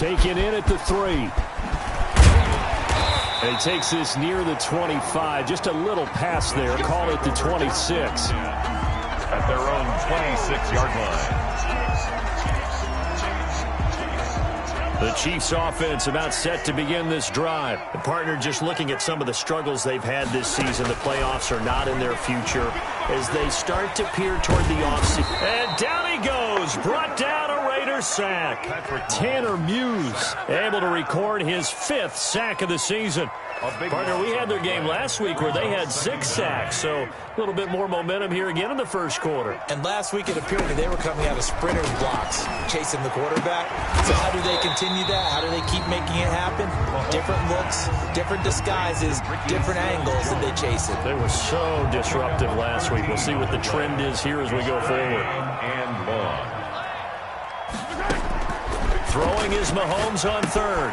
Taken in at the 3. And he takes this near the 25. Just a little pass there. Call it the 26. At their own 26-yard line. The Chiefs offense about set to begin this drive. The partner, just looking at some of the struggles they've had this season, the playoffs are not in their future as they start to peer toward the offseason. And down he goes, brought down a Raiders sack. Tanner Muse able to record his 5th sack of the season. Partner, we had their game last week where they had 6 sacks, so a little bit more momentum here again in the first quarter. And last week it appeared that they were coming out of sprinters blocks, chasing the quarterback. So how do they continue that? How do they keep making it happen? Different looks, different disguises, different angles that they chase it. They were so disruptive last week. We'll see what the trend is here as we go forward. And long. Throwing is Mahomes on 3rd.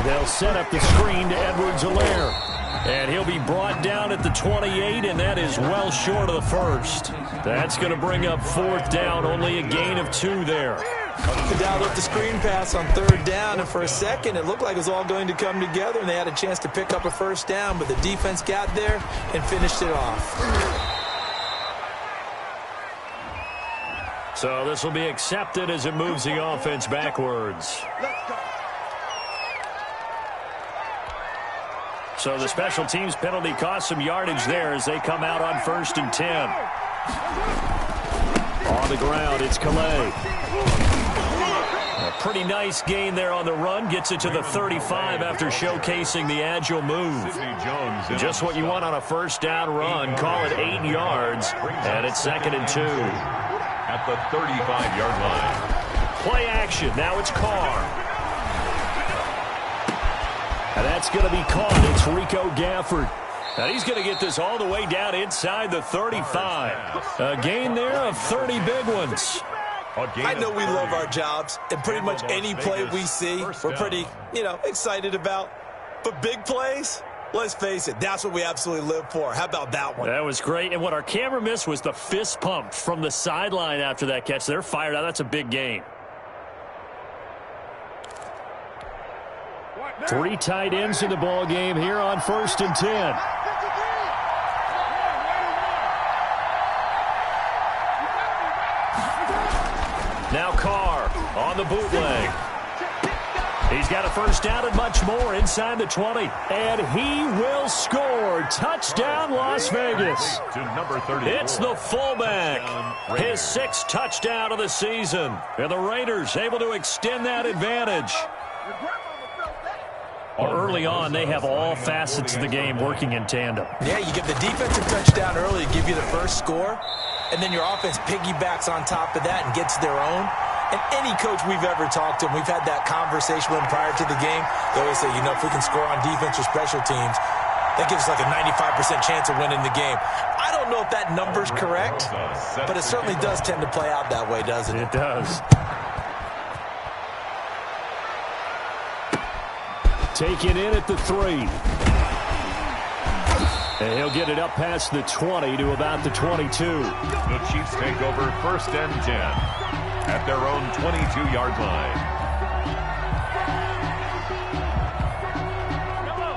They'll set up the screen to Edwards-Helaire. And he'll be brought down at the 28, and that is well short of the first. That's going to bring up 4th down, only a gain of 2 there. They dialed up the screen pass on 3rd down, and for a second it looked like it was all going to come together, and they had a chance to pick up a 1st down, but the defense got there and finished it off. So this will be accepted as it moves the offense backwards. So the special teams penalty cost some yardage there as they come out on 1st and 10. On the ground, it's Calais. A pretty nice gain there on the run. Gets it to the 35 after showcasing the agile move. Just what you want on a 1st down run. Call it 8 yards. And it's 2nd and 2. At the 35-yard line. Play action. Now it's Carr. And that's going to be caught. It's Rico Gafford. And he's going to get this all the way down inside the 35. A gain there of 30 big ones. I know we love our jobs, and pretty much any play we see, we're pretty, excited about. But big plays, let's face it, that's what we absolutely live for. How about that one? That was great. And what our camera missed was the fist pump from the sideline after that catch. They're fired out. That's a big gain. 3 tight ends in the ball game here on 1st and 10. Now Carr on the bootleg. He's got a 1st down and much more inside the 20. And he will score. Touchdown, Las Vegas. It's the fullback. His 6th touchdown of the season. And the Raiders able to extend that advantage. Early on, they have all facets of the game working in tandem. Yeah, you get the defensive touchdown early to give you the first score, and then your offense piggybacks on top of that and gets their own. And any coach we've ever talked to, and we've had that conversation with them prior to the game, they always say, if we can score on defense or special teams, that gives us like a 95% chance of winning the game. I don't know if that number's correct, but it certainly does tend to play out that way, doesn't it? It does. Taken in at the 3. And he'll get it up past the 20 to about the 22. The Chiefs take over 1st and 10 at their own 22-yard line.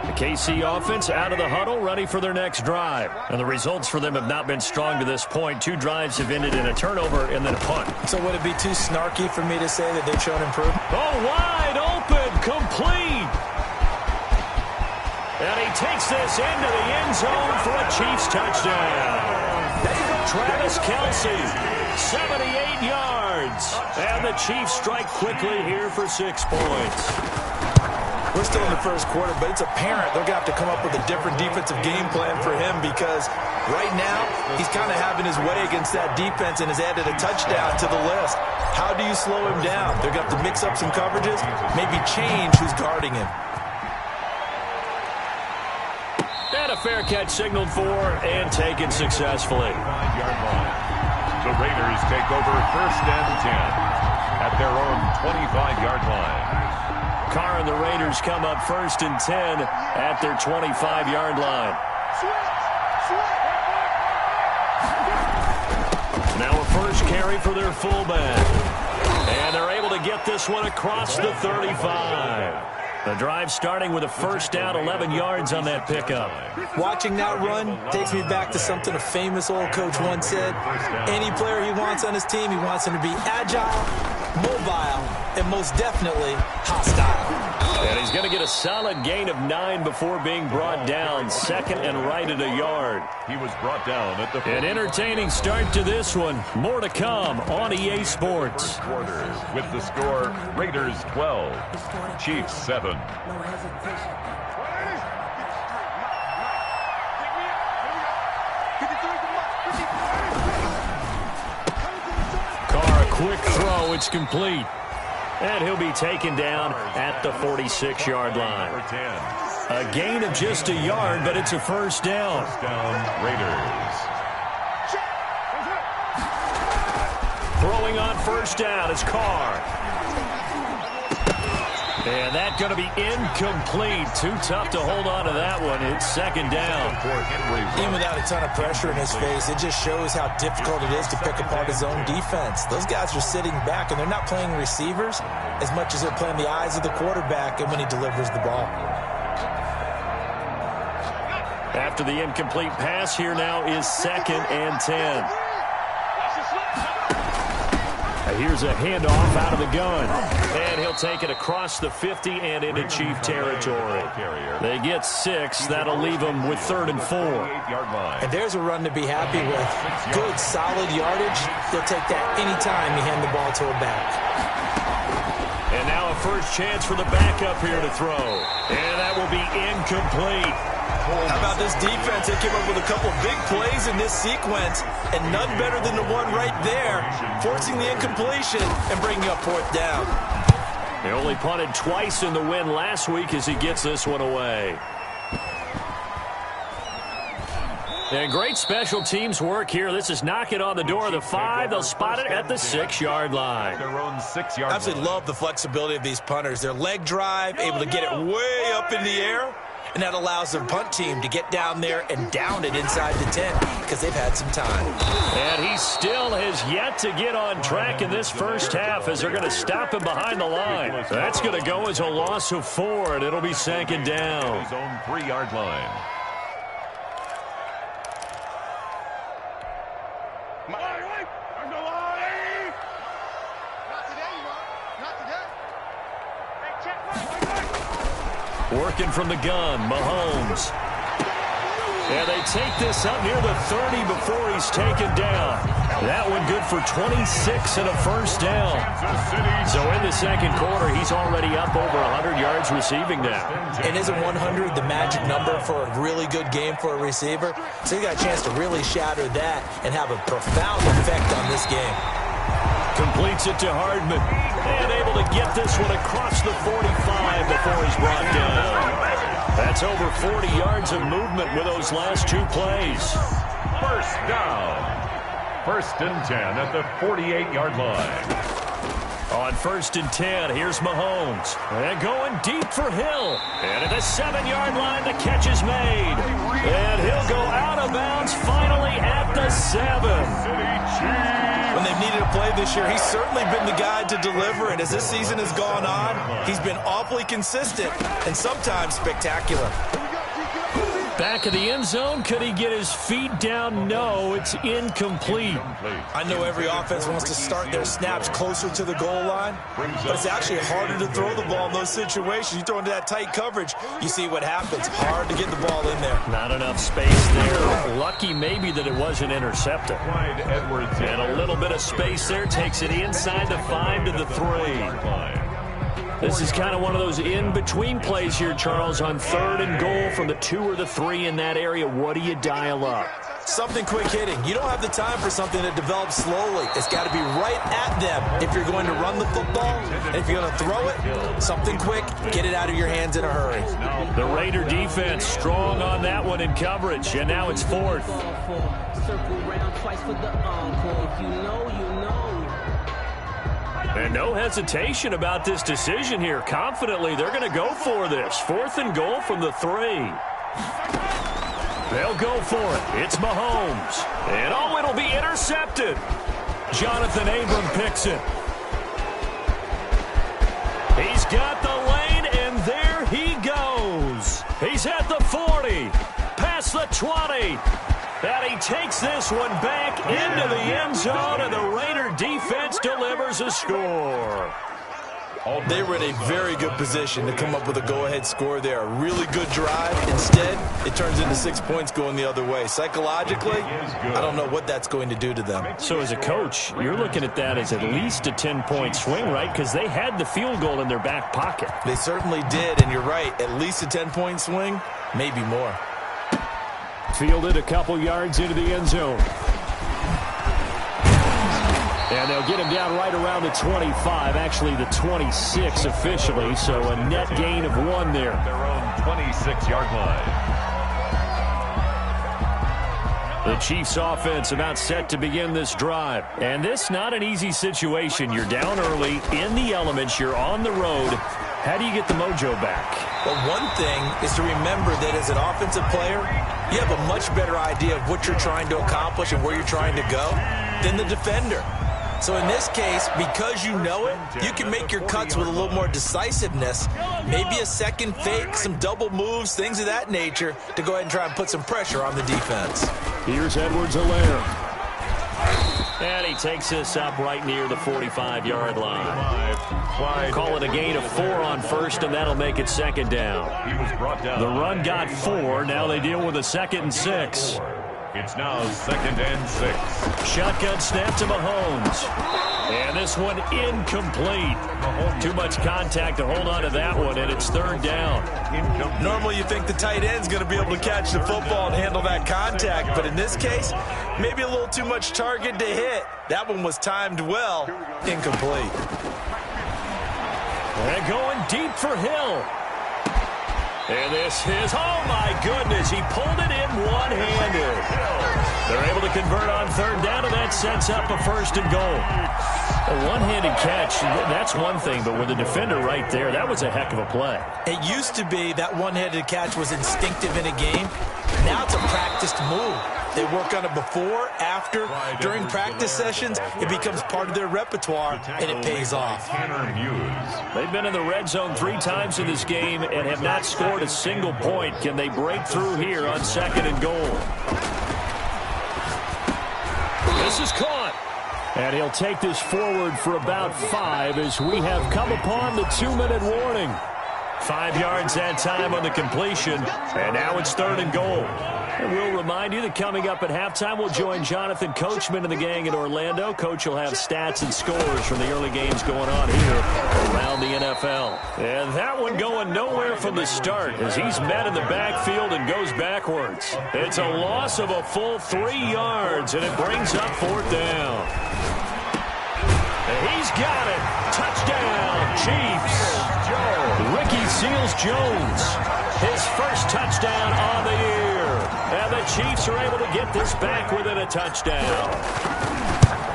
The KC offense out of the huddle, ready for their next drive. And the results for them have not been strong to this point. 2 drives have ended in a turnover and then a punt. So would it be too snarky for me to say that they've shown improvement? Oh, wide open, complete. And he takes this into the end zone for a Chiefs touchdown. Travis Kelce, 78 yards. And the Chiefs strike quickly here for 6 points. We're still in the first quarter, but it's apparent they're going to have to come up with a different defensive game plan for him because right now he's kind of having his way against that defense and has added a touchdown to the list. How do you slow him down? They're going to have to mix up some coverages, maybe change who's guarding him. And a fair catch signaled for and taken successfully. 5-yard line. The Raiders take over 1st and 10 at their own 25-yard line. Carr and the Raiders come up 1st and 10 at their 25-yard line. Now a first carry for their fullback. And they're able to get this one across the 35. The drive starting with a first down, 11 yards on that pickup. Watching that run takes me back to something a famous old coach once said. Any player he wants on his team, he wants him to be agile, mobile, and most definitely hostile. And he's going to get a solid gain of 9 before being brought down. Second and right at a yard. He was brought down at the... An entertaining start to this one. More to come on EA Sports. Quarter with the score, Raiders 12, Chiefs 7. Carr, a quick throw. It's complete. And he'll be taken down at the 46-yard line. A gain of just a yard, but it's a first down. First down, Raiders. Throwing on first down is Carr. And that's going to be incomplete. Too tough to hold on to that one. It's second down. Even without a ton of pressure in his face, it just shows how difficult it is to pick apart his own defense. Those guys are sitting back, and they're not playing receivers as much as they're playing the eyes of the quarterback and when he delivers the ball. After the incomplete pass, here now is second and 10. Here's a handoff out of the gun. And he'll take it across the 50 and into Chief territory. They get 6. That'll leave them with 3rd and 4. And there's a run to be happy with. Good, solid yardage. They'll take that any time you hand the ball to a back. And now a first chance for the backup here to throw. And that will be incomplete. How about this defense? They came up with a couple big plays in this sequence, and none better than the one right there, forcing the incompletion and bringing up 4th down. They only punted twice in the win last week as he gets this one away. And great special teams work here. This is knocking on the door of the 5. They'll spot it at the 6-yard line. Their own 6-yard line. Absolutely love the flexibility of these punters. Their leg drive, able to get it way up in the air. And that allows their punt team to get down there and down it inside the 10 because they've had some time. And he still has yet to get on track in this first half as they're going to stop him behind the line. That's going to go as a loss of 4, and it'll be second down. His own 3-yard line. Working from the gun, Mahomes. And they take this up near the 30 before he's taken down. That one good for 26 and a first down. So in the second quarter, he's already up over 100 yards receiving now. And isn't 100 the magic number for a really good game for a receiver? So you got a chance to really shatter that and have a profound effect on this game. Completes it to Hardman. And able to get this one across the 45 before he's brought down. That's over 40 yards of movement with those last 2 plays. First down. 1st and 10 at the 48-yard line. On 1st and 10, here's Mahomes. And going deep for Hill. And at the 7-yard line, the catch is made. And he'll go out of bounds finally at the 7. When they've needed a play this year, he's certainly been the guy to deliver. And as this season has gone on, he's been awfully consistent and sometimes spectacular. Back of the end zone, could he get his feet down? No, it's incomplete. I know every offense wants to start their snaps closer to the goal line, but it's actually harder to throw the ball in those situations. You throw into that tight coverage, you see what happens. Hard to get the ball in there. Not enough space there. Lucky maybe that it wasn't intercepted. And a little bit of space there takes it inside the 5 to the 3. This is kind of one of those in-between plays here, Charles, on 3rd and goal from the 2 or the 3 in that area. What do you dial up? Something quick hitting. You don't have the time for something that develops slowly. It's got to be right at them if you're going to run the football. And if you're going to throw it, something quick, get it out of your hands in a hurry. The Raider defense strong on that one in coverage, and now it's 4th. Circle round twice for the encore. If you know, you know. And no hesitation about this decision here. Confidently, they're going to go for this. 4th and goal from the 3. They'll go for it. It's Mahomes. And it'll be intercepted. Jonathan Abram picks it. got the lane, and there he goes. He's at the 40, past the 20. And he takes this one back into the end zone, and the Raider defense delivers a score. They were in a very good position to come up with a go-ahead score there. A really good drive. Instead, it turns into 6 points going the other way. Psychologically, I don't know what that's going to do to them. So as a coach, you're looking at that as at least a 10-point swing, right? Because they had the field goal in their back pocket. They certainly did, and you're right. At least a 10-point swing, maybe more. Fielded a couple yards into the end zone. And they'll get him down right around the 25, actually the 26 officially, so a net gain of 1 there. Their own 26-yard line. The Chiefs offense about set to begin this drive. And this not an easy situation. You're down early, in the elements, you're on the road. How do you get the mojo back? Well, one thing is to remember that as an offensive player, you have a much better idea of what you're trying to accomplish and where you're trying to go than the defender. So in this case, because you know it, you can make your cuts with a little more decisiveness. Maybe a second fake, some double moves, things of that nature to go ahead and try and put some pressure on the defense. Here's Edwards-Helaire. And he takes this up right near the 45-yard line. Call it a gain of 4 on first, and that'll make it second down. He was brought down. The run got 4. Now they deal with a 2nd and 6. It's now 2nd and 6. Shotgun snap to Mahomes. And this one incomplete. Too much contact to hold on to that one, and it's 3rd down. Normally you think the tight end's going to be able to catch the football and handle that contact, but in this case, maybe a little too much target to hit. That one was timed well. Incomplete. And going deep for Hill. And this is, oh my goodness, he pulled it in one-handed. They're able to convert on 3rd down, and that sets up a 1st and goal. A one-handed catch, that's one thing, but with the defender right there, that was a heck of a play. It used to be that one-handed catch was instinctive in a game. Now it's a practiced move. They work on it before, after, during practice sessions. It becomes part of their repertoire, and it pays off. They've been in the red zone 3 times in this game and have not scored a single point. Can they break through here on 2nd and goal? This is caught. And he'll take this forward for about 5 as we have come upon the 2-minute warning. 5 yards that time on the completion, and now it's 3rd and goal. And we'll remind you that coming up at halftime, we'll join Jonathan Coachman and the gang in Orlando. Coach will have stats and scores from the early games going on here around the NFL. And that one going nowhere from the start as he's met in the backfield and goes backwards. It's a loss of a full 3 yards, and it brings up 4th down. And he's got it. Touchdown, Chiefs. Ricky Seals-Jones, his first touchdown on the year. And the Chiefs are able to get this back within a touchdown.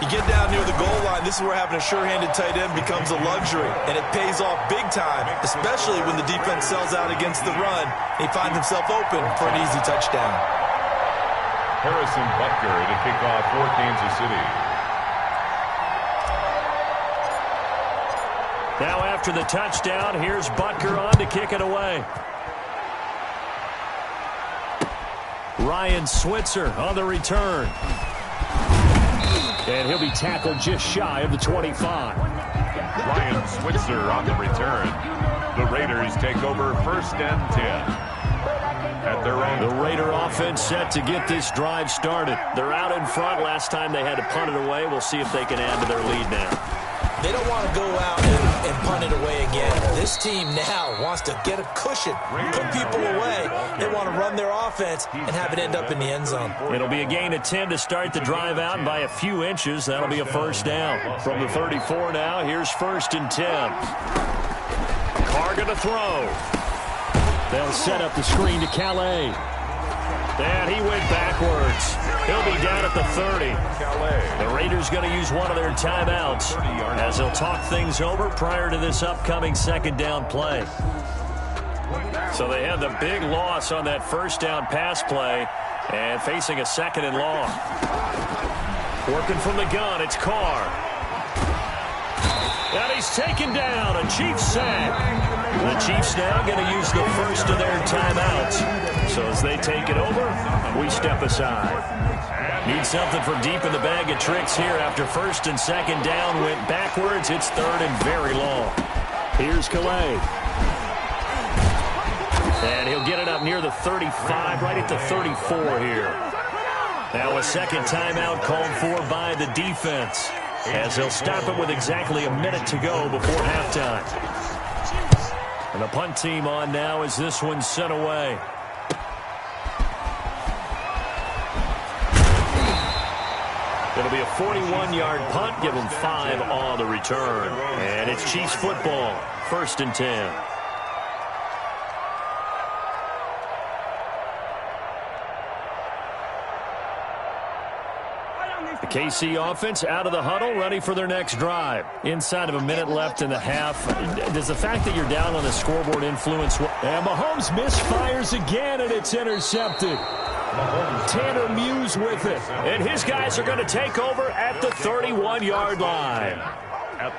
You get down near the goal line, this is where having a sure-handed tight end becomes a luxury, and it pays off big time, especially when the defense sells out against the run. He finds himself open for an easy touchdown. Harrison Butker to kick off for Kansas City. Now after the touchdown, here's Butker on to kick it away. Ryan Switzer on the return. And he'll be tackled just shy of the 25. Ryan Switzer on the return. The Raiders take over 1st and 10. At their own. The Raider offense set to get this drive started. They're out in front. Last time they had to punt it away. We'll see if they can add to their lead now. They don't want to go out and punt it away again. This team now wants to get a cushion, put people away. They want to run their offense and have it end up in the end zone. It'll be a gain of 10 to start the drive out, and by a few inches, that'll be a 1st down. From the 34 now, here's 1st and 10. Carr going to throw. They'll set up the screen to Calais. And he went backwards. He'll be down at the 30. The Raiders going to use one of their timeouts as they'll talk things over prior to this upcoming 2nd down play. So they had the big loss on that 1st down pass play and facing a 2nd and long. Working from the gun, it's Carr. And he's taken down. A Chiefs sack. The Chiefs now going to use the first of their timeouts. So as they take it over, we step aside. Need something from deep in the bag of tricks here after first and second down went backwards. It's third and very long. Here's Calais. And he'll get it up near the 35, right at the 34 here. Now a second timeout called for by the defense, as they'll stop it with exactly a minute to go before halftime. And the punt team on now as this one's sent away. It'll be a 41-yard punt, give them 5 on the return. And it's Chiefs football, 1st and 10. The KC offense out of the huddle, ready for their next drive. Inside of a minute left in the half. Does the fact that you're down on the scoreboard influence? And Mahomes misfires again, and it's intercepted. Tanner Muse with it. And his guys are going to take over at the 31-yard line.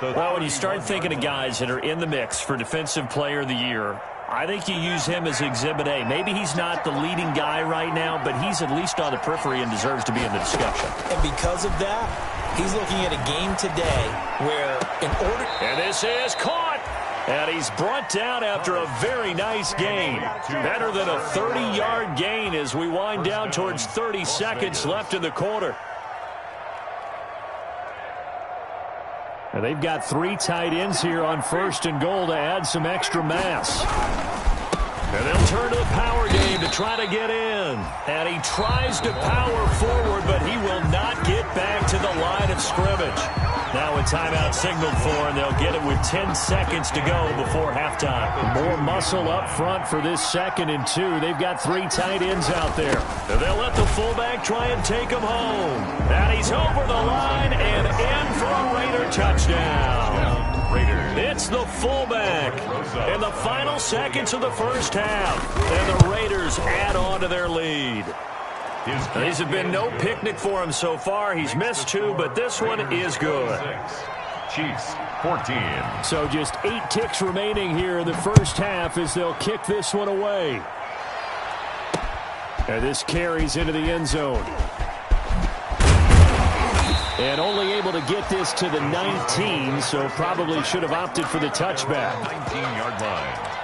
Well, when you start thinking of guys that are in the mix for Defensive Player of the Year, I think you use him as Exhibit A. Maybe he's not the leading guy right now, but he's at least on the periphery and deserves to be in the discussion. And because of that, he's looking at a game today where in order... And this is caught. And he's brought down after a very nice gain. Better than a 30-yard gain as we wind down towards 30 seconds left in the quarter. And they've got 3 tight ends here on 1st and goal to add some extra mass. And they'll turn to the power game to try to get in. And he tries to power forward, but he will not get back to the line of scrimmage. Now a timeout signaled for, and they'll get it with 10 seconds to go before halftime. More muscle up front for this 2nd and 2. They've got 3 tight ends out there. And they'll let the fullback try and take him home. And he's over the line and in for a Raider touchdown. Raiders. It's the fullback in the final seconds of the first half. And the Raiders add on to their lead. These have been no picnic for him so far. He's missed 2, but this one is good. Chiefs, 14. So just 8 ticks remaining here in the first half as they'll kick this one away. And this carries into the end zone. And only able to get this to the 19, so probably should have opted for the touchback. 19-yard line.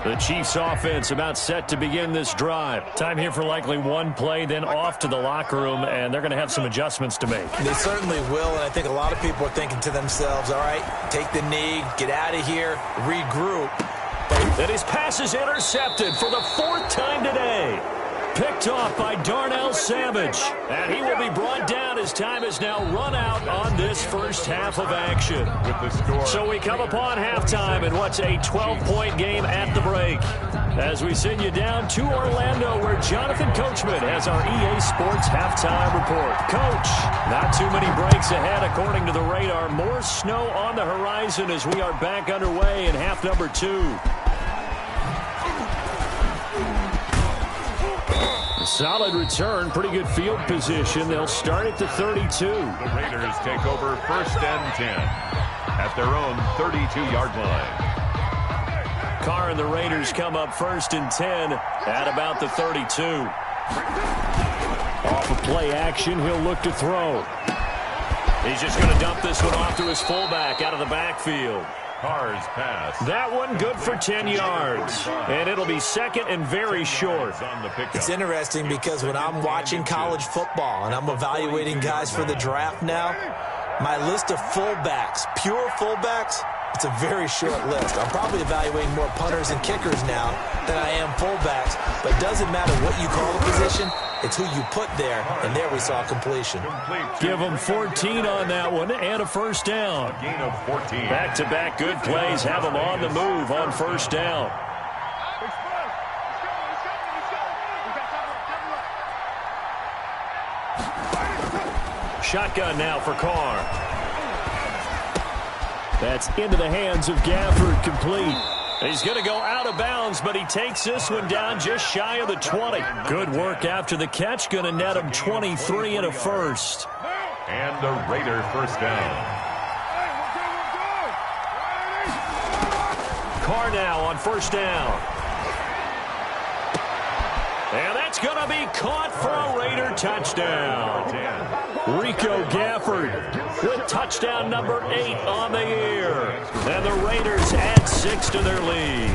The Chiefs offense about set to begin this drive. Time here for likely one play, then off to the locker room, and they're going to have some adjustments to make. They certainly will, and I think a lot of people are thinking to themselves, all right, take the knee, get out of here, regroup. And his pass is intercepted for the 4th time today. Picked off by Darnell Savage. And he will be brought down as time is now run out on this first half of action. With the score. So we come upon halftime in what's a 12-point game at the break. As we send you down to Orlando, where Jonathan Coachman has our EA Sports halftime report. Coach, not too many breaks ahead according to the radar. More snow on the horizon as we are back underway in half number 2. Solid return, pretty good field position. They'll start at the 32. The Raiders take over 1st and 10 at their own 32-yard line. Carr and the Raiders come up 1st and 10 at about the 32. Off of play action, he'll look to throw. He's just going to dump this one off to his fullback out of the backfield. Carr's pass. That one good for 10 yards. And it'll be 2nd and very short. It's interesting because when I'm watching college football and I'm evaluating guys for the draft now, my list of fullbacks, pure fullbacks, it's a very short list. I'm probably evaluating more punters and kickers now than I am fullbacks. But it doesn't matter what you call the position. It's who you put there, and there we saw completion. Give them 14 on that one and a first down. A gain of 14. Back-to-back good plays have them on the move on first down. Shotgun now for Carr. That's into the hands of Gafford, complete. He's going to go out of bounds, but he takes this one down just shy of the 20. Good work after the catch. Going to net him 23 and a first. And a Raider first down. Carr now on first down. And that's going to be caught for a Raider touchdown. Rico Gafford with touchdown number 8 on the year. And the Raiders add 6 to their lead.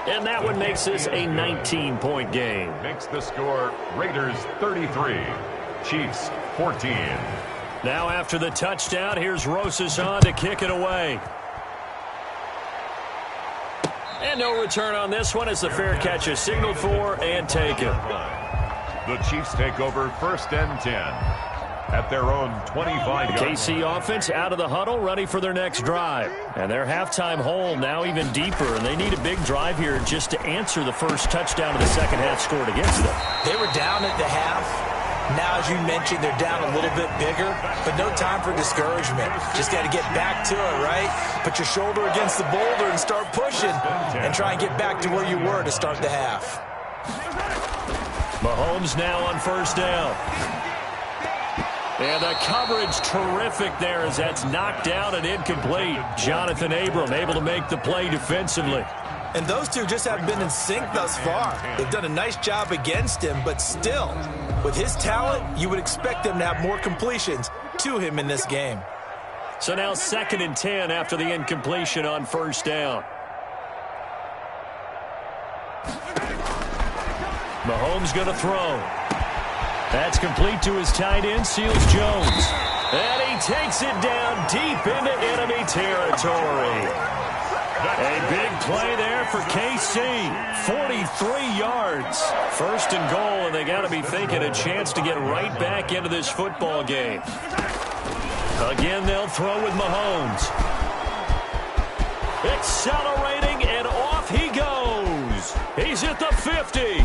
And that one makes this a 19-point game. Makes the score Raiders 33, Chiefs 14. Now after the touchdown, here's Rosas on to kick it away. And no return on this one as the fair catch is signaled for and taken. The Chiefs take over first and 10 at their own 25-yard line. KC offense out of the huddle, ready for their next drive. And their halftime hole now even deeper, and they need a big drive here just to answer the first touchdown of the second half scored against them. They were down at the half. Now, as you mentioned, they're down a little bit bigger, but no time for discouragement. Just got to get back to it, right? Put your shoulder against the boulder and start pushing and try and get back to where you were to start the half. Mahomes now on first down. And the coverage terrific there as that's knocked down and incomplete. Jonathan Abram able to make the play defensively. And those two just haven't been in sync thus far. They've done a nice job against him, but still, with his talent, you would expect them to have more completions to him in this game. So now 2nd and 10 after the incompletion on first down. Mahomes going to throw. That's complete to his tight end, Seals Jones. And he takes it down deep into enemy territory. A big play there for KC. 43 yards. First and goal, and they got to be thinking a chance to get right back into this football game. Again, they'll throw with Mahomes. Accelerating, and off he goes. He's at the 50,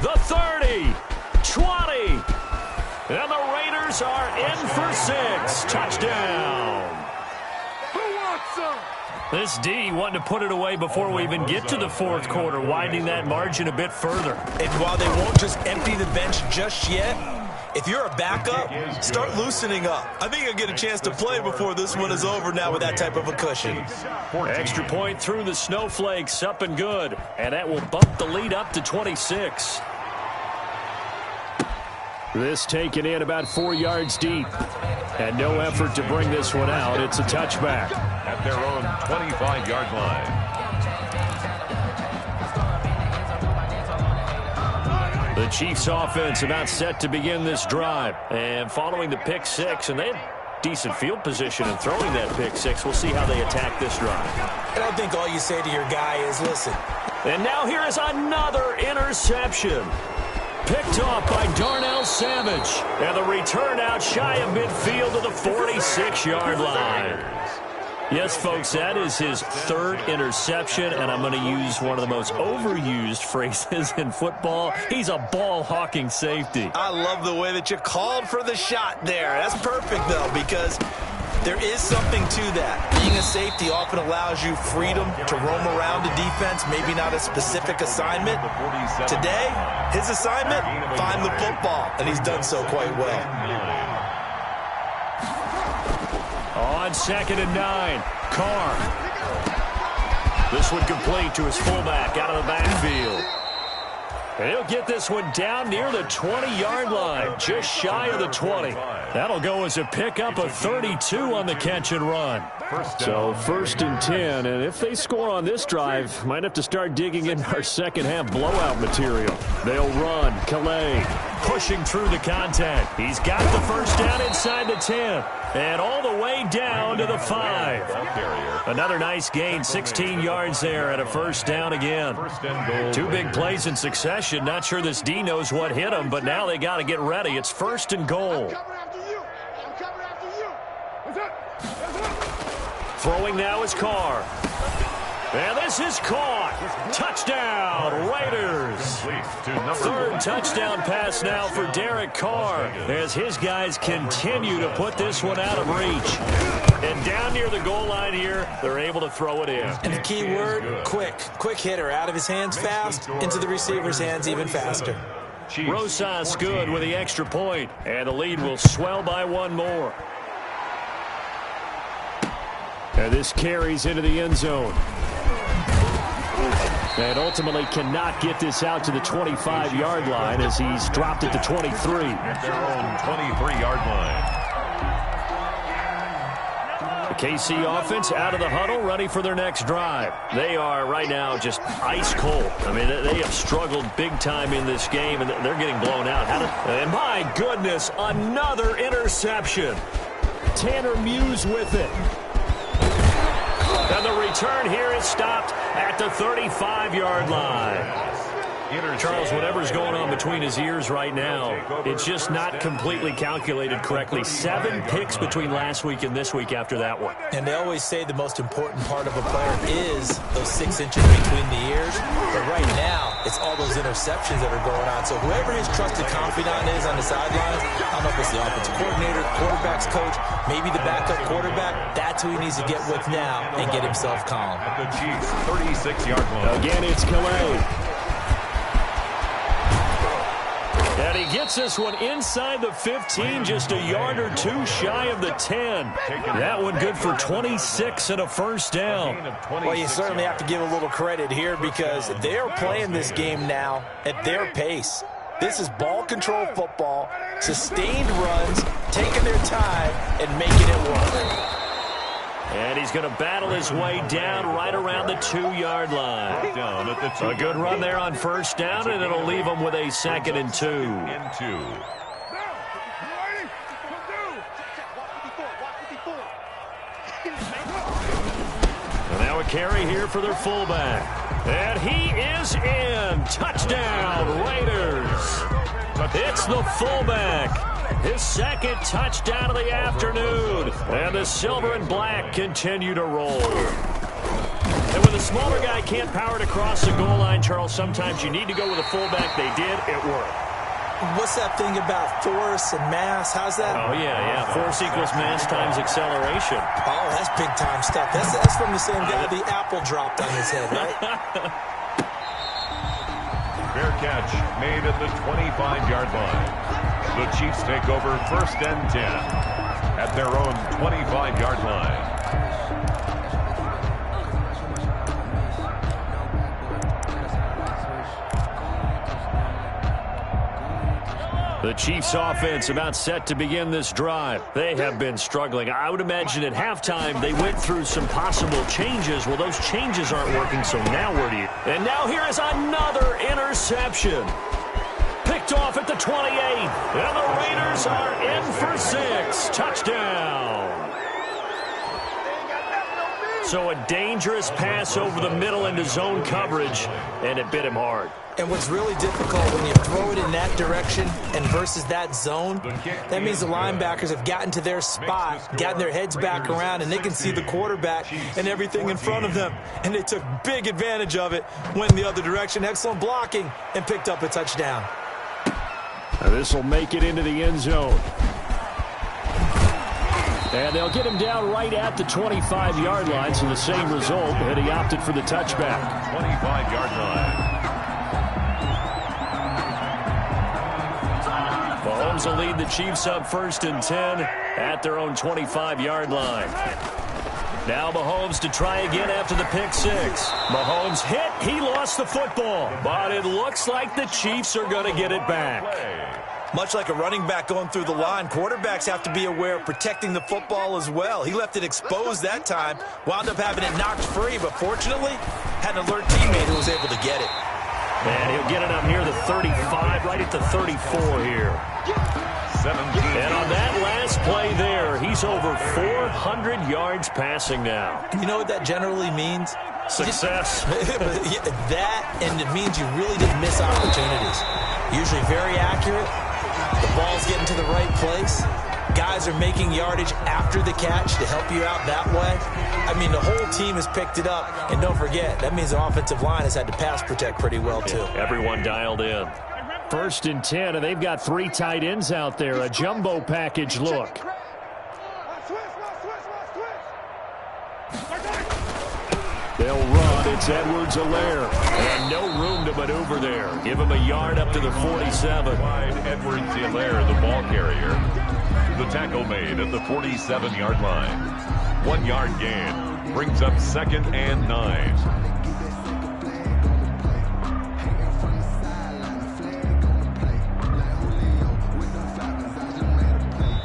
the 30, 20. And the Raiders are in for 6. Touchdown. Who wants some? This D wanting to put it away before we even get to the fourth quarter, widening that margin a bit further. And while they won't just empty the bench just yet, if you're a backup, start loosening up. I think you'll get a chance to play before this one is over now with that type of a cushion. Extra point through the snowflakes, up and good. And that will bump the lead up to 26. This taken in about 4 yards deep. And no effort to bring this one out. It's a touchback. At their own 25-yard line. The Chiefs offense about set to begin this drive. And following the pick six, and they had decent field position in throwing that pick six. We'll see how they attack this drive. I don't think all you say to your guy is, listen. And now here is another interception. Picked off by Darnell Savage. And the return out shy of midfield to the 46-yard line. Yes, folks, that is his 3rd interception, and I'm going to use one of the most overused phrases in football. He's a ball-hawking safety. I love the way that you called for the shot there. That's perfect, though, because there is something to that. Being a safety often allows you freedom to roam around the defense, maybe not a specific assignment. Today, his assignment, find the football, and he's done so quite well. On 2nd and 9, Carr. This one complete to his fullback out of the backfield. And he'll get this one down near the 20-yard line, just shy of the 20. That'll go as a pickup of 32 on the catch and run. So 1st and 10, and if they score on this drive, might have to start digging in our second half blowout material. They'll run. Calais pushing through the contact. He's got the first down inside the 10. And all the way down to the 5. Another nice gain, 16 yards there and a first down again. 2 big plays in succession. Not sure this D knows what hit him, but now they got to get ready. It's 1st and goal. Throwing now is Carr. And this is caught. Touchdown, Raiders. Third touchdown pass now for Derek Carr as his guys continue to put this one out of reach. And down near the goal line here, they're able to throw it in. And the key word, quick. Quick hitter. Out of his hands fast, into the receiver's hands even faster. Rosas good with the extra point, and the lead will swell by one more. And this carries into the end zone. And ultimately cannot get this out to the 25-yard line as he's dropped it to 23. At their own 23-yard line. The KC offense out of the huddle, ready for their next drive. They are right now just ice cold. I mean, they have struggled big time in this game, and they're getting blown out. And my goodness, another interception. Tanner Muse with it. And the return here is stopped at the 35-yard line. Charles, whatever's going on between his ears right now, it's just not completely calculated correctly. 7 picks between last week and this week after that one. And they always say the most important part of a player is those 6 inches between the ears. But right now, it's all those interceptions that are going on. So whoever his trusted confidant is on the sidelines, I don't know if it's the offensive coordinator, quarterback's coach, maybe the backup quarterback, that's who he needs to get with now and get himself calm. At the Chiefs' 36-yard line. Again, it's Calais. And he gets this one inside the 15, just a yard or two shy of the 10. That one good for 26 and a first down. Well, you certainly have to give a little credit here because they're playing this game now at their pace. This is ball control football, sustained runs, taking their time, and making it work. And he's going to battle his way down right around the 2-yard line. Down at the 2. A good run there on first down, and it'll leave him with a 2nd and 2. And now a carry here for their fullback. And he is in. Touchdown, Raiders. It's the fullback. His 2nd touchdown of the afternoon. And the silver and black continue to roll. And when the smaller guy can't power it across the goal line, Charles, sometimes you need to go with a fullback. They did. It worked. What's that thing about force and mass? How's that? Oh, yeah. Force equals mass times acceleration. Oh, that's big-time stuff. That's from the same guy the apple dropped on his head, right? Fair catch made at the 25-yard line. The Chiefs take over 1st and 10 at their own 25-yard line. The Chiefs offense about set to begin this drive. They have been struggling. I would imagine at halftime they went through some possible changes. Well, those changes aren't working, so now where do you? And now here is another interception. Picked off at the 28. And the Raiders are in for 6. Touchdown. So a dangerous pass over the middle into zone coverage, and it bit him hard. And what's really difficult when you throw it in that direction and versus that zone, that means the linebackers have gotten to their spot, gotten their heads back around, and they can see the quarterback and everything in front of them. And they took big advantage of it, went in the other direction, excellent blocking, and picked up a touchdown. This will make it into the end zone. And they'll get him down right at the 25-yard line, so the same result, and he opted for the touchback. 25-yard line. Mahomes will lead the Chiefs up 1st and 10 at their own 25-yard line. Now Mahomes to try again after the pick 6. Mahomes hit. He lost the football. But it looks like the Chiefs are going to get it back. Much like a running back going through the line, quarterbacks have to be aware of protecting the football as well. He left it exposed that time, wound up having it knocked free, but fortunately had an alert teammate who was able to get it. And he'll get it up near the 35, right at the 34 here. 17. And on that last play there, he's over 400 yards passing now. You know what that generally means? Success. That, and it means you really didn't miss opportunities. Usually very accurate. The ball's getting to the right place. Guys guys are making yardage after the catch to help you out that way, I mean, the whole team has picked it up. And don't forget, that means the offensive line has had to pass protect pretty well, too. Everyone dialed in. 1st and 10, and they've got 3 tight ends out there. A jumbo package look. They'll run. It's Edwards-Helaire. And no room to maneuver there. Give him a yard up to the 47. Edwards-Helaire, the ball carrier. The tackle made at the 47-yard line. 1 yard gain. Brings up 2nd and 9.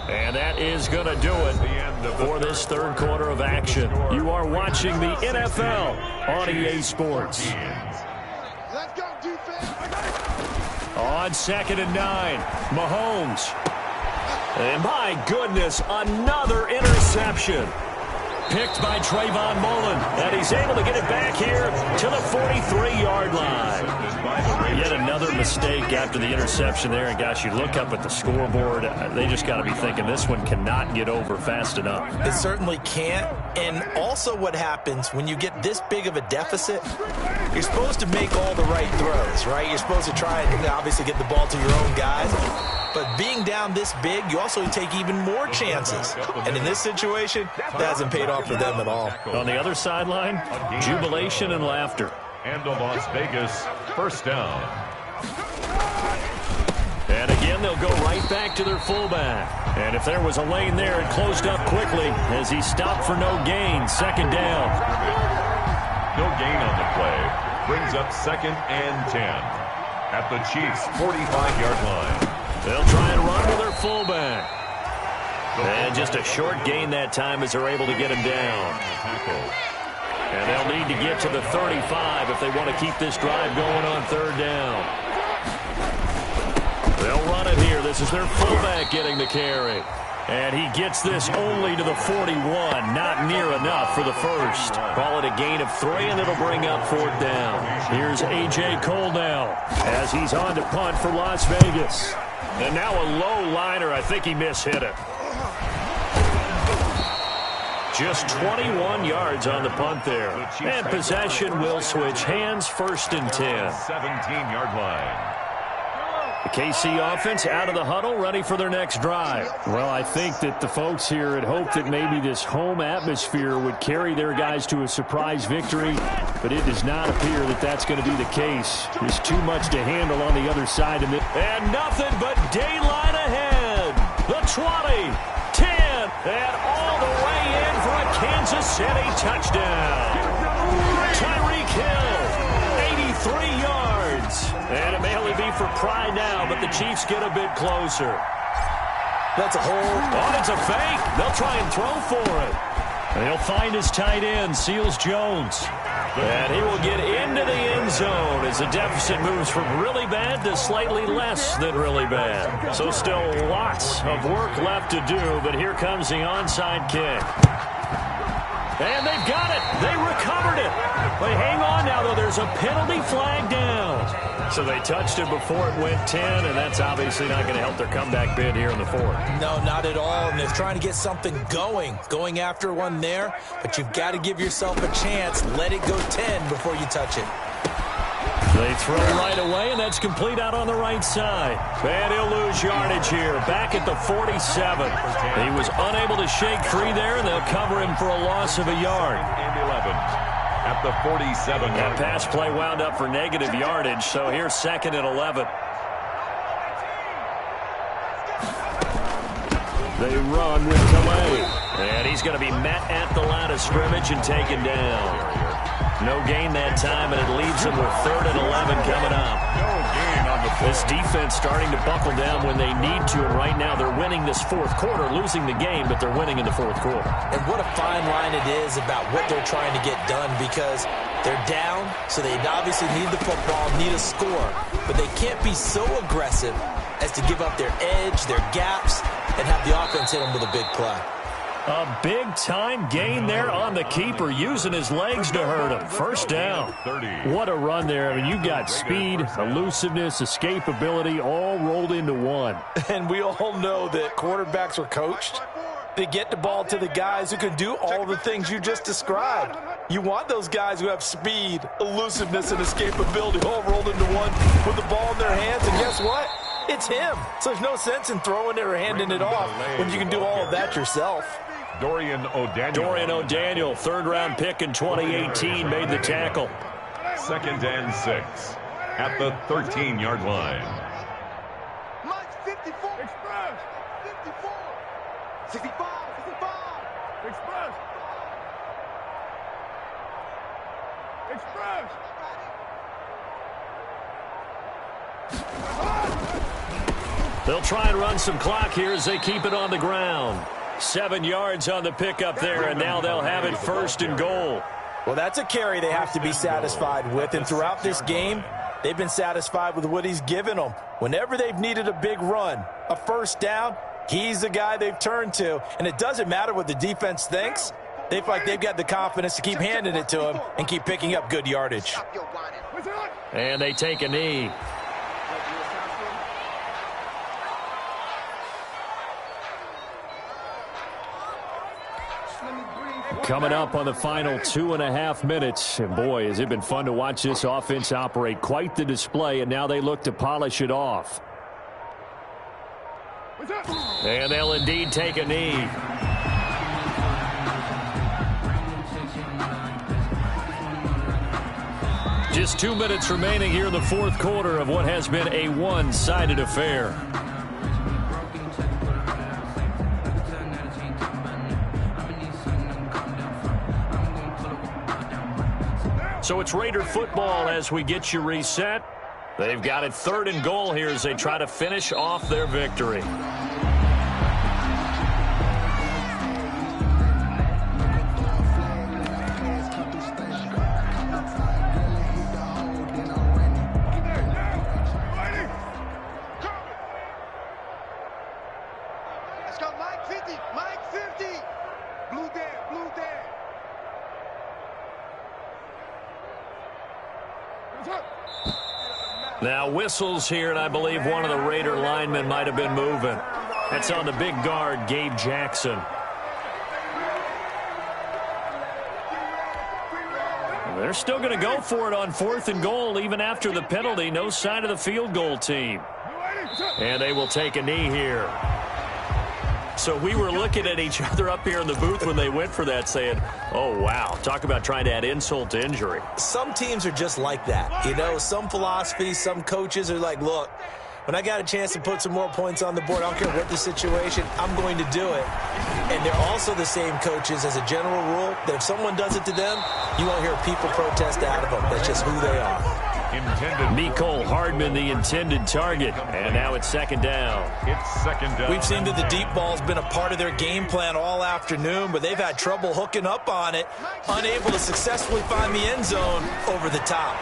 And that is going to do it for this 3rd quarter of action. You are watching the NFL on EA Sports. On 2nd and 9, Mahomes. And my goodness, another interception. Picked by Trayvon Mullen, and he's able to get it back here to the 43-yard line. Yet another mistake after the interception there, and gosh, you look up at the scoreboard, they just got to be thinking this one cannot get over fast enough. It certainly can't, and also what happens when you get this big of a deficit, you're supposed to make all the right throws, right? You're supposed to try and obviously get the ball to your own guys. But being down this big, you also take even more chances. And in this situation, that hasn't paid off for them at all. On the other sideline, jubilation and laughter. And a Las Vegas 1st down. And again, they'll go right back to their fullback. And if there was a lane there, it closed up quickly as he stopped for no gain. 2nd down. No gain on the play. Brings up 2nd and 10. At the Chiefs' 45-yard line. They'll try and run with their fullback. And just a short gain that time as they're able to get him down. And they'll need to get to the 35 if they want to keep this drive going on 3rd down. They'll run it here. This is their fullback getting the carry. And he gets this only to the 41. Not near enough for the first. Call it a gain of 3, and it'll bring up 4th down. Here's A.J. Cole now as he's on to punt for Las Vegas. And now a low liner. I think he mishit it. Just 21 yards on the punt there. And possession will switch hands. 1st and 10. 17-yard line. The KC offense out of the huddle, ready for their next drive. Well, I think that the folks here had hoped that maybe this home atmosphere would carry their guys to a surprise victory, but it does not appear that that's going to be the case. There's too much to handle on the other side. And nothing but daylight ahead. The 20, 10, and all the way in for a Kansas City touchdown. Tyreek Hill, 83 yards. And it may only be for pride now, but the Chiefs get a bit closer. That's a hold. Oh, it's a fake. They'll try and throw for it. And he'll find his tight end, Seals Jones. And he will get into the end zone as the deficit moves from really bad to slightly less than really bad. So still lots of work left to do, but here comes the onside kick. And they've got it. They recovered it. But hang on now, though. There's a penalty flag down. So they touched it before it went 10, and that's obviously not going to help their comeback bid here in the 4th. No, not at all. And they're trying to get something going after one there. But you've got to give yourself a chance. Let it go 10 before you touch it. They throw right away, and that's complete out on the right side. And he'll lose yardage here, back at the 47. He was unable to shake free there, and they'll cover him for a loss of a yard. And 11 at the 47. That pass play wound up for negative yardage, so here's 2nd and 11. They run with Calais. And he's going to be met at the line of scrimmage and taken down. No gain that time, and it leaves them with 3rd and 11 coming up. No gain on the play. This defense starting to buckle down when they need to, and right now they're winning this 4th quarter, losing the game, but they're winning in the 4th quarter. And what a fine line it is about what they're trying to get done, because they're down, so they obviously need the football, need a score, but they can't be so aggressive as to give up their edge, their gaps, and have the offense hit them with a big play. A big-time gain there on the keeper, using his legs to hurt him. First down. What a run there. I mean, you got speed, elusiveness, escapability, all rolled into one. And we all know that quarterbacks are coached. They get the ball to the guys who can do all the things you just described. You want those guys who have speed, elusiveness, and escapability all rolled into one with the ball in their hands. And guess what? It's him. So there's no sense in throwing it or handing it off when you can do all of that yourself. Dorian O'Daniel, third-round pick in 2018, made the tackle. 2nd and 6 at the 13-yard line. Mike's 54. Express. 54. 65. 65. Express. Express. They'll try and run some clock here as they keep it on the ground. 7 yards on the pickup there, and now they'll have it 1st and goal. Well, that's a carry they have to be satisfied with, and throughout this game, they've been satisfied with what he's given them. Whenever they've needed a big run, a first down, he's the guy they've turned to, and it doesn't matter what the defense thinks. They feel like they've got the confidence to keep handing it to him and keep picking up good yardage. And they take a knee. Coming up on the final 2.5 minutes. And boy, has it been fun to watch this offense operate. Quite the display, and now they look to polish it off. And they'll indeed take a knee. Just 2 minutes remaining here in the fourth quarter of what has been a one-sided affair. So it's Raider football as we get you reset. They've got it 3rd and goal here as they try to finish off their victory. Let's go, Mike 50. Mike 50. Blue there, blue there. Now whistles here, and I believe one of the Raider linemen might have been moving. That's on the big guard, Gabe Jackson. They're still going to go for it on 4th and goal, even after the penalty. No sign of the field goal team. And they will take a knee here. So we were looking at each other up here in the booth when they went for that, saying, oh, wow, talk about trying to add insult to injury. Some teams are just like that. You know, some philosophies, some coaches are like, look, when I got a chance to put some more points on the board, I don't care what the situation, I'm going to do it. And they're also the same coaches as a general rule that if someone does it to them, you won't hear people protest out of them. That's just who they are. Mecole Hardman, the intended target. And now it's 2nd down. It's 2nd down. We've seen that the deep ball's been a part of their game plan all afternoon, but they've had trouble hooking up on it, unable to successfully find the end zone over the top.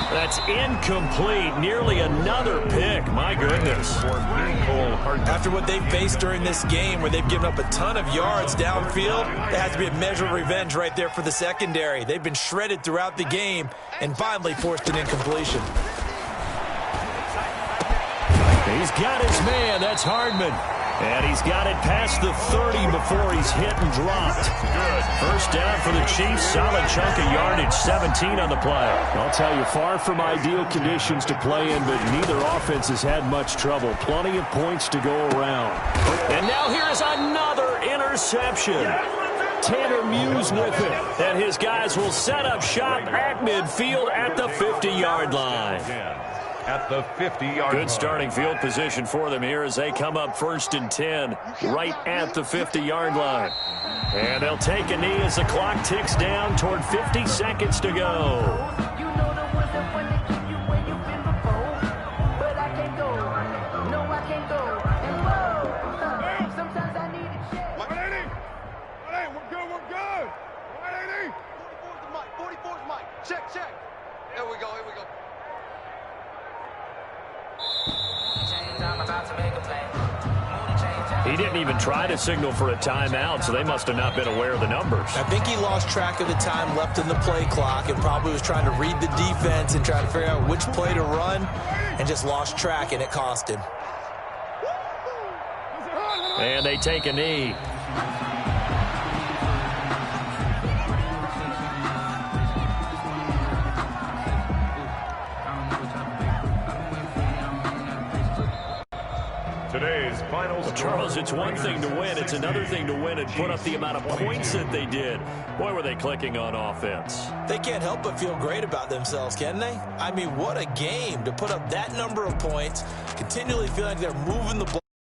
That's incomplete. Nearly another pick. My goodness. After what they've faced during this game, where they've given up a ton of yards downfield, there has to be a measure of revenge right there for the secondary. They've been shredded throughout the game and finally forced an incompletion. He's got his man. That's Hardman. And he's got it past the 30 before he's hit and dropped. First down for the Chiefs. Solid chunk of yardage, 17 on the play. I'll tell you, far from ideal conditions to play in, but neither offense has had much trouble. Plenty of points to go around. And now here's another interception. Tanner Muse with it. And his guys will set up shop at midfield at the 50-yard line. At the 50-yard line. Good starting field position for them here as they come up 1st and 10 right at the 50-yard line. And they'll take a knee as the clock ticks down toward 50 seconds to go. Check. Here we go. He didn't even try to signal for a timeout, so they must have not been aware of the numbers. I think he lost track of the time left in the play clock and probably was trying to read the defense and try to figure out which play to run and just lost track, and it cost him. And they take a knee. Today's final score. Charles, it's one thing to win. It's another thing to win and put up the amount of points that they did. Boy, were they clicking on offense. They can't help but feel great about themselves, can they? I mean, what a game to put up that number of points, continually feel like they're moving the ball.